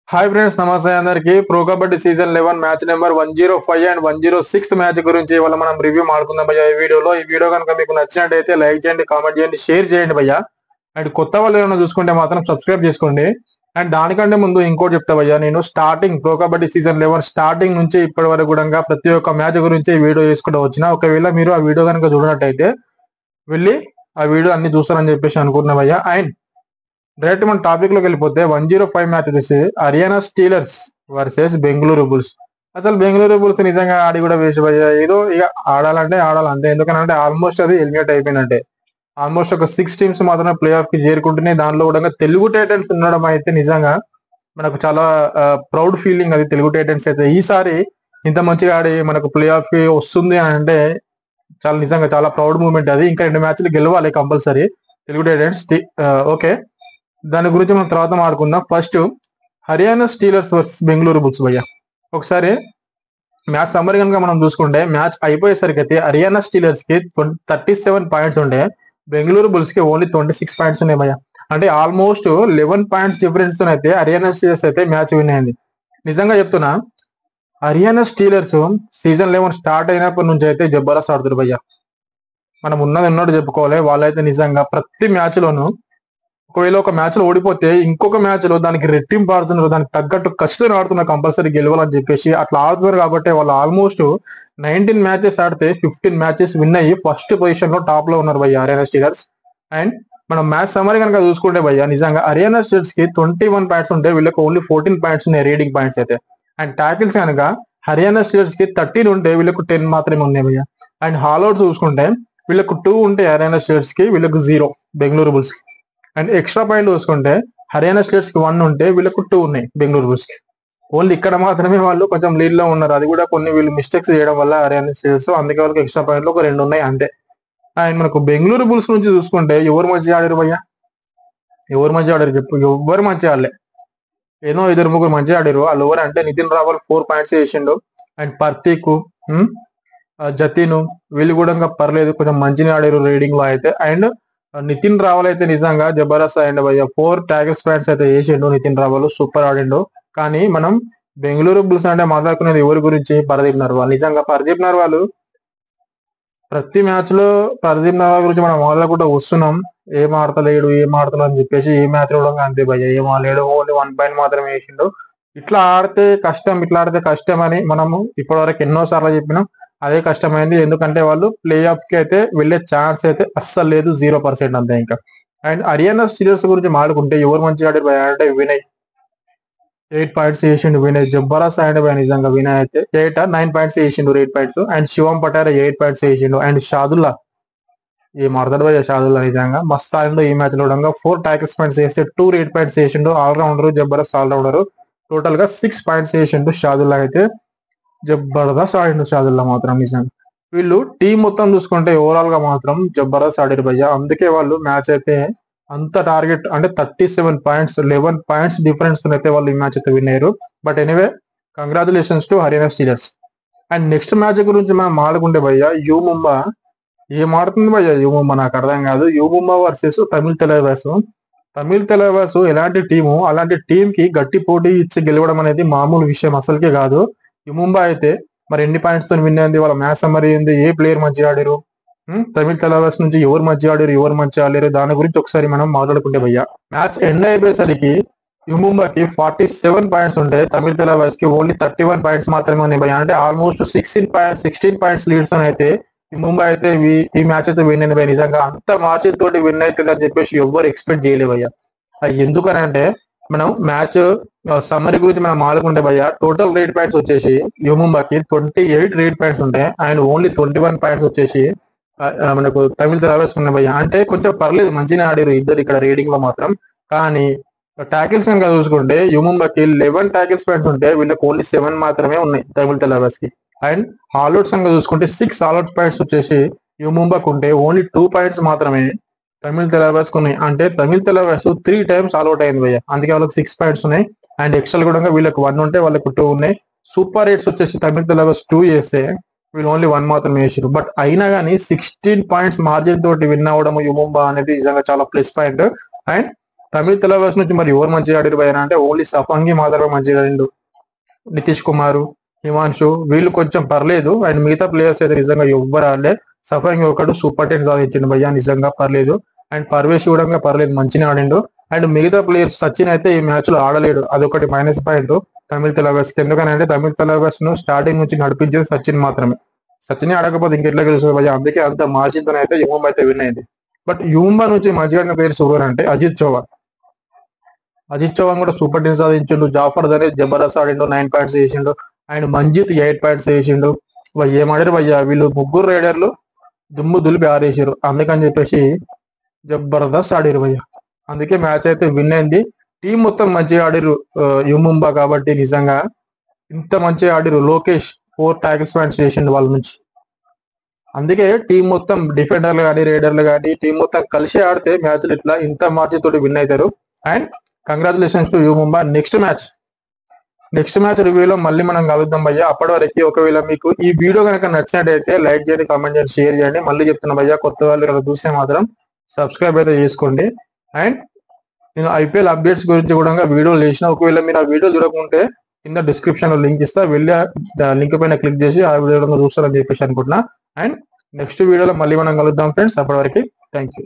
Hi friends, నమస్తే అందరికి. Pro kabaddi season 11 match number 105 and 106 match గురించి ఇవాళ మనం రివ్యూ మాడుకుందాం భయ్య. ఈ వీడియో కనుక మీకు నచ్చినట్టయితే లైక్ చేయండి, కామెంట్ చేయండి, షేర్ చేయండి భయ్య. అండ్ కొత్త వాళ్ళు ఏమైనా చూసుకుంటే మాత్రం సబ్స్క్రైబ్ చేసుకోండి. అండ్ దానికంటే ముందు ఇంకోటి చెప్తా భయ్య, నేను starting pro kabaddi season 11 starting నుంచి ఇప్పటి వరకు కూడా ప్రతి ఒక్క మ్యాచ్ గురించి వీడియో చేసుకుంటూ వచ్చిన. ఒకవేళ మీరు ఆ వీడియో కనుక చూడనట్టయితే వెళ్ళి ఆ వీడియో అన్ని చూస్తారని చెప్పేసి అనుకుంటున్నా భయ్య. అండ్ డైరెక్ట్ మన టాపిక్ లోకి వెళ్ళిపోతే 105 మ్యాచ్ వచ్చేసి Haryana Steelers versus Bengaluru bulls. అసలు బెంగళూరు బుల్స్ నిజంగా ఆడి కూడా వేసి పోయా, ఏదో ఇక ఆడాలంటే ఆడాలంటే. ఎందుకంటే ఆల్మోస్ట్ అది ఎలిమినేట్ అయిపోయినట్టే. ఆల్మోస్ట్ ఒక 6 టీమ్స్ మాత్రమే ప్లే ఆఫ్ కి చేరుకుంటున్నాయి. దానిలో కూడా తెలుగు టైటన్స్ ఉండడం అయితే నిజంగా మనకు చాలా ప్రౌడ్ ఫీలింగ్. అది తెలుగు టైటన్స్ అయితే ఈసారి ఇంత మంచిగా ఆడి మనకు ప్లే ఆఫ్ కి వస్తుంది అని అంటే చాలా నిజంగా చాలా ప్రౌడ్ మూమెంట్. అది ఇంకా 2 మ్యాచ్లు గెలవాలి కంపల్సరీ తెలుగు టైటన్స్. ఓకే, దాని గురించి మనం తర్వాత మాట్లాడుకుందాం. First Haryana Steelers versus Bengaluru bulls భయ్య. ఒకసారి మ్యాచ్ సమ్మర్ కనుక మనం చూసుకుంటే మ్యాచ్ అయిపోయేసరికి అయితే హర్యానా స్టీలర్స్ కి 37 పాయింట్స్ ఉంటే బెంగళూరు బుల్స్ కి ఓన్లీ 26 పాయింట్స్ ఉన్నాయి భయ్య. అంటే ఆల్మోస్ట్ 11 పాయింట్స్ డిఫరెన్స్ తో అయితే హర్యానా స్టీలర్స్ అయితే మ్యాచ్ విన్ అయింది. నిజంగా చెప్తున్నా, హర్యానా స్టీలర్స్ సీజన్ 11 స్టార్ట్ అయినప్పటి నుంచి అయితే జబర్దస్త్ ఆడుతారు భయ్య. మనం ఉన్నది ఉన్నట్టు చెప్పుకోవాలి. వాళ్ళైతే నిజంగా ప్రతి మ్యాచ్ లోను ఒకవేళ ఒక మ్యాచ్ లో ఓడిపోతే ఇంకొక మ్యాచ్ లో దానికి రెట్టింపు ఆడుతున్నారు, దానికి తగ్గట్టు కష్టం ఆడుతున్నారు, కంపల్సరీ గెలవాలని చెప్పేసి అట్లా ఆడుతున్నారు. కాబట్టి వాళ్ళు ఆల్మోస్ట్ 19 మ్యాచెస్ ఆడితే 15 మ్యాచెస్ విన్ అయ్యి ఫస్ట్ పొజిషన్ లో టాప్ లో ఉన్నారు భయ్య హర్యానా స్టీలర్స్. అండ్ మనం మ్యాచ్ సమరీ కనుక చూసుకుంటే భయ్య, నిజంగా హర్యానా స్టీలర్స్ కి 21 పాయింట్స్ ఉంటే వీళ్ళకి ఓన్లీ 14 పాయింట్స్ ఉన్నాయి రీడింగ్ పాయింట్స్ అయితే. అండ్ ట్యాకిల్స్ కనుక హర్యానా స్టీలర్స్ కి 13 ఉంటే వీళ్ళకు 10 మాత్రమే ఉన్నాయి భయ్య. అండ్ హాల్అవుట్స్ చూసుకుంటే వీళ్ళకు 2 ఉంటే హర్యానా స్టీలర్స్ కి, వీళ్ళకు 0 బెంగళూరు బుల్స్ కి. అండ్ ఎక్స్ట్రా పాయింట్ చూసుకుంటే హర్యానా స్టేట్స్ కి 1 ఉంటే వీళ్ళకు 2 ఉన్నాయి బెంగళూరు బుల్స్ కి. ఓన్లీ ఇక్కడ మాత్రమే వాళ్ళు కొంచెం లీడ్ లో ఉన్నారు. అది కూడా కొన్ని వీళ్ళు మిస్టేక్స్ చేయడం వల్ల హర్యానా స్టేట్స్, అందుకే వాళ్ళకి ఎక్స్ట్రా పాయింట్లు ఒక 2 ఉన్నాయి అంతే. అండ్ మనకు బెంగళూరు బుల్స్ నుంచి చూసుకుంటే ఎవరు మంచిగా ఆడారు భయ్య? ఎవరు మంచిగా ఆడారు చెప్పు? ఎవరు మంచిగా ఆడలే. ఏదో 2-3 మంచిగా ఆడారు. వాళ్ళు ఎవరు అంటే నితిన్ రావల్ 4 పాయింట్స్ చేసిండు. అండ్ పర్తీక్, జతీన్, వీళ్ళు కూడా ఇంకా పర్లేదు, కొంచెం మంచిగా ఆడారు రీడింగ్ లో అయితే. అండ్ నితిన్ రావల్ అయితే నిజంగా జబర్దస్త్ అయ్యండు భయ్య. 4 ట్యాకిల్స్ పాయింట్స్ అయితే వేసిండు నితిన్ రావల్, సూపర్ ఆడిండు. కానీ మనం బెంగళూరు బుల్స్ అంటే మాట్లాడుకునేది ఎవరి గురించి? పరదీప్ నర్వాల్. నిజంగా పరదీప్ నర్వాల్ ప్రతి మ్యాచ్ లో పరదీప్ నర్వాల్ గురించి మనం మాట్లాడుకుంటూ వస్తున్నాం. ఏం ఆడతలేడు అని చెప్పేసి. ఏ మ్యాచ్ లో కూడా అంతే భయ్య, ఏం ఆడలేడు, ఓన్లీ 1 పాయింట్ మాత్రమే వేసిండు. ఇట్లా ఆడితే కష్టం అని మనము ఇప్పటివరకు ఎన్నో సార్లు చెప్పినాం. అదే కష్టమైంది. ఎందుకంటే వాళ్ళు ప్లే ఆఫ్ కి అయితే వెళ్లే ఛాన్స్ అయితే అస్సలు లేదు, 0% అంతే ఇంకా. అండ్ హర్యానా స్టీలర్స్ గురించి మాట్లాడుకుంటే ఎవరు మంచిగా ఆడారు భయ్య అంటే వినయ్ 8 పాయింట్స్ చేసిండు. వినయ్ జబర్దస్త్ ఆడిండు భయ్య. నిజంగా వినయ్ అయితే 9 పాయింట్స్ చేసిండు, 8 పాయింట్స్. అండ్ శివం పటారా 8 పాయింట్స్ చేసిండు. అండ్ షాదుల్లా ఏం ఆడతాడు భయ్య షాదుల్లా, నిజంగా మస్త్ ఆడిండు. ఈ మ్యాచ్ లో 4 టాకిల్స్ పాయింట్స్ చేస్తే 2 8 పాయింట్స్ చేసిండు. Allrounder, Jabardasth allrounder. టోటల్ గా 6 పాయింట్స్ చేసిండు షాదుల్లా అయితే. జబర్దస్త్ ఆడిండు షాదుల్లా మాత్రం నిజంగా. వీళ్ళు టీం మొత్తం చూసుకుంటే ఓవరాల్ గా మాత్రం జబర్దస్త్ ఆడారు భయ్య. అందుకే వాళ్ళు మ్యాచ్ అయితే అంత టార్గెట్ అంటే 37 పాయింట్స్, 11 పాయింట్స్ డిఫరెన్స్ అయితే వాళ్ళు ఈ మ్యాచ్ అయితే విన్ అయ్యారు. But anyway, congratulations to Haryana Steelers. And next match గురించి మనం మాట్లాడుకుంటే భయ్య, యూ ముంబా ఏం ఆడుతుంది భయ్య. యూ ముంబా నాకు అర్థం కాదు. U Mumba versus Tamil Thalaivas. తమిళ్ తెలవాస్ ఎలాంటి టీము, అలాంటి టీం కి గట్టి పోటీ ఇచ్చి గెలవడం అనేది మామూలు విషయం అసలుకే కాదు. యూ ముంబా అయితే మరి ఎన్ని పాయింట్స్ తో విన్ అయింది? వాళ్ళ మ్యాచ్ సమ్మరీ ఏంది? ఏ ప్లేయర్ మంచిగా ఆడారు? తమిళ తెలవాస్ నుంచి ఎవరు మంచిగా ఆడారు, ఎవరు మంచిగా ఆడలేరు? దాని గురించి ఒకసారి మనం మాట్లాడుకుంటే భయ్య, మ్యాచ్ ఎండ్ అయిపోయేసరికి యూ ముంబాకి 47 పాయింట్స్ ఉంటే తమిళ తెలవాస్ కి ఓన్లీ 31 పాయింట్స్ మాత్రమే ఉన్నాయి భయ్య. అంటే ఆల్మోస్ట్ 16 పాయింట్స్ లీడ్స్ అయితే ముంబై అయితే ఈ మ్యాచ్ అయితే విన్ అయింది భయ్య. నిజంగా అంత మ్యాచ్ తోటి విన్ అవుతుంది అని చెప్పేసి ఎవ్వరు ఎక్స్పెక్ట్ చేయలేదు భయ్య. ఎందుకనంటే మనం మ్యాచ్ సమ్మరీ గురించి మనం ఆడుకుంటే భయ్య, టోటల్ రేట్ పాయింట్స్ వచ్చేసి యూ ముంబాకి 28 రేట్ పాయింట్స్ ఉంటాయి. అండ్ ఓన్లీ 21 పాయింట్స్ వచ్చేసి మనకు తమిళ తెలవాస్ ఉన్నాయి భయ్య. అంటే కొంచెం పర్లేదు, మంచిగా ఆడారు ఇద్దరు ఇక్కడ రీడింగ్ లో మాత్రం. కానీ టాకిల్స్ కనుక చూసుకుంటే యూ ముంబాకి 11 టాకిల్స్ పాయింట్స్ ఉంటే వీళ్ళకి ఓన్లీ 7 మాత్రమే ఉన్నాయి తమిళ తెలవాస్ కి. అండ్ ఆల్అౌట్స్ కనుక చూసుకుంటే 6 ఆల్అౌట్ పాయింట్స్ వచ్చేసి యూ ముంబాకి ఉంటే ఓన్లీ 2 పాయింట్స్ మాత్రమే తమిళ తెలవాస్ ఉన్నాయి. అంటే తమిళ తెలవాస్ 3 టైమ్స్ ఆల్అౌట్ అయింది భయ్య. అందుకే వాళ్ళకి 6 పాయింట్స్ ఉన్నాయి. అండ్ ఎక్స్ట్రా కూడా వీళ్ళకి 1 ఉంటే వాళ్ళకి 2 ఉన్నాయి. సూపర్ రేట్స్ వచ్చేసి తమిళ తెలవాస్ 2 చేస్తే వీళ్ళు ఓన్లీ 1 మాత్రమే వేసారు. బట్ అయినా కానీ 16 పాయింట్స్ మార్జిన్ తోటి విన్ అవ్వడం యూ ముంబా అనేది నిజంగా చాలా ప్లస్ పాయింట్. అండ్ తమిళ తెలవర్స్ నుంచి మరి ఎవరు మంచిగా ఆడారు భయ్య అంటే ఓన్లీ సఫంగి మాత్రమే మంచిగా ఆడిండు. నితీష్ కుమార్, హిమాంశు వీళ్ళు కొంచెం పర్లేదు. అండ్ మిగతా ప్లేయర్స్ అయితే నిజంగా ఎవ్వరు ఆడలే. సఫంగి ఒకడు సూపర్ 10 సాధించిండు భయ్య, నిజంగా పర్లేదు. అండ్ పర్వేష్ కూడా పర్లేదు, మంచిగా ఆడిండు. అండ్ మిగతా ప్లేయర్స్ సచిన్ అయితే ఈ మ్యాచ్ లో ఆడలేడు, అదొకటి మైనస్ పాయింట్ తమిళ తెలవర్స్ కి. ఎందుకనంటే తమిళ తెలవర్స్ ను స్టార్టింగ్ నుంచి నడిపించేది సచిన్ మాత్రమే. సచిన్ ఆడకపోతే ఇంకెట్లా గెలుస్తుంది భయ్య. అందుకే అంత మార్జిన్ తో అయితే యువంబా అయితే విన్ అయింది. బట్ యువంబా నుంచి మంచిగా ఆడిన ప్లేయర్స్ ఎవరు అంటే అజిత్ చౌహాన్. అజిత్ చౌహాన్ కూడా సూపర్ 10 సాధించిండు. జాఫర్ దనే జబర్దస్త్ ఆడిండు, 9 పాయింట్స్ వేసిండు. అండ్ మంజిత్ 8 పాయింట్స్ వేసిండు. ఏం ఆడారు భయ్య, వీళ్ళు ముగ్గురు రైడర్లు దుమ్ము దులిపి ఆడేసారు. అందుకని చెప్పేసి జబర్దస్త్ ఆడిరు భయ్య. అందుకే మ్యాచ్ అయితే విన్ అయింది. టీం మొత్తం మంచిగా ఆడిరు యుముంబా కాబట్టి. నిజంగా ఇంత మంచిగా ఆడిరు. లోకేష్ 4 ట్యాకిల్స్ పాయింట్స్ చేసిండు వాళ్ళ నుంచి. అందుకే టీం మొత్తం డిఫెండర్లు కానీ రైడర్లు కానీ టీం మొత్తం కలిసి ఆడితే మ్యాచ్లు ఇట్లా ఇంత మార్చి తోటి విన్ అవుతారు. And congratulations to you Mumba. Next match రివ్యూలో మళ్ళీ మనం కలుద్దాం భయ్య. అప్పటి వరకు ఒకవేళ మీకు ఈ వీడియో కనుక నచ్చినట్టయితే లైక్ చేయండి, కామెంట్ చేయండి, షేర్ చేయండి. మళ్ళీ చెప్తున్నా భయ్య, కొత్త వాళ్ళు చూస్తే మాత్రం సబ్స్క్రైబ్ అయితే చేసుకోండి. అండ్ నేను ఐపీఎల్ అప్డేట్స్ గురించి కూడా వీడియోలు చేసిన. ఒకవేళ మీరు ఆ వీడియో చూడకుంటే కింద డిస్క్రిప్షన్ లో లింక్ ఇస్తా, వెళ్ళి లింక్ పైన క్లిక్ చేసి ఆ వీడియో చూస్తారని చెప్పేసి అనుకుంటున్నా. అండ్ నెక్స్ట్ వీడియోలో మళ్ళీ మనం కలుద్దాం ఫ్రెండ్స్. అప్పటి వరకు థ్యాంక్ యూ.